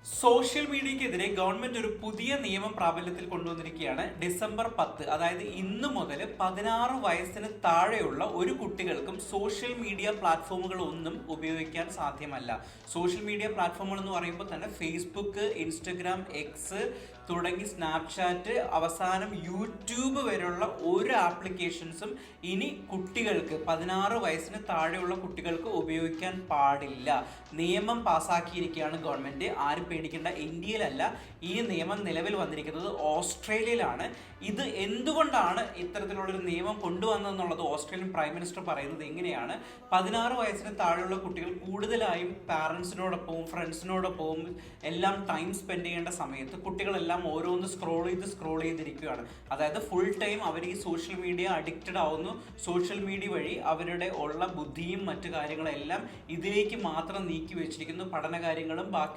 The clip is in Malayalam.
സോഷ്യൽ മീഡിയക്കെതിരെ ഗവൺമെന്റ് ഒരു പുതിയ നിയമം പ്രാബല്യത്തിൽ കൊണ്ടുവന്നിരിക്കുകയാണ്. ഡിസംബർ 10, അതായത് ഇന്ന് മുതൽ 16 വയസ്സിന് താഴെയുള്ള ഒരു കുട്ടികൾക്കും സോഷ്യൽ മീഡിയ പ്ലാറ്റ്ഫോമുകൾ ഒന്നും ഉപയോഗിക്കാൻ സാധ്യമല്ല. സോഷ്യൽ മീഡിയ പ്ലാറ്റ്ഫോമുകൾ എന്ന് പറയുമ്പോൾ തന്നെ ഫേസ്ബുക്ക്, ഇൻസ്റ്റഗ്രാം, എക്സ് തുടങ്ങി സ്നാപ്ചാറ്റ്, അവസാനം യൂട്യൂബ് വരെയുള്ള ഒരു ആപ്ലിക്കേഷൻസും ഇനി കുട്ടികൾക്ക് 16 വയസ്സിന് താഴെയുള്ള കുട്ടികൾക്ക് ഉപയോഗിക്കാൻ പാടില്ല. നിയമം പാസ്സാക്കിയിരിക്കുകയാണ് ഗവൺമെന്റ്. ആരും പേടിക്കേണ്ട, ഇന്ത്യയിലല്ല. ഈ നിയമം നിലവിൽ വന്നിരിക്കുന്നത് ഓസ്ട്രേലിയയിലാണ്. ഇത് എന്തുകൊണ്ടാണ് ഇത്തരത്തിലുള്ളൊരു നിയമം കൊണ്ടുവന്നതെന്നുള്ളത് ഓസ്ട്രേലിയൻ പ്രൈം മിനിസ്റ്റർ പറയുന്നത് എങ്ങനെയാണ്: 16 വയസ്സിന് താഴെയുള്ള കുട്ടികൾ കൂടുതലായും പാരൻസിനോടൊപ്പവും ഫ്രണ്ട്സിനോടൊപ്പവും എല്ലാം ടൈം സ്പെൻഡ് ചെയ്യേണ്ട സമയത്ത് കുട്ടികളെല്ലാം ഓരോന്ന് സ്ക്രോൾ ചെയ്തിരിക്കുകയാണ്. അതായത് ഫുൾ ടൈം അവർ ഈ സോഷ്യൽ മീഡിയ അഡിക്റ്റഡ് ആവുന്നു. സോഷ്യൽ മീഡിയ വഴി അവരുടെ ഉള്ള ബുദ്ധിയും മറ്റു കാര്യങ്ങളെല്ലാം ഇതിലേക്ക് മാത്രം നീക്കി വെച്ചിരിക്കുന്നു. പഠന കാര്യങ്ങളും ബാക്കി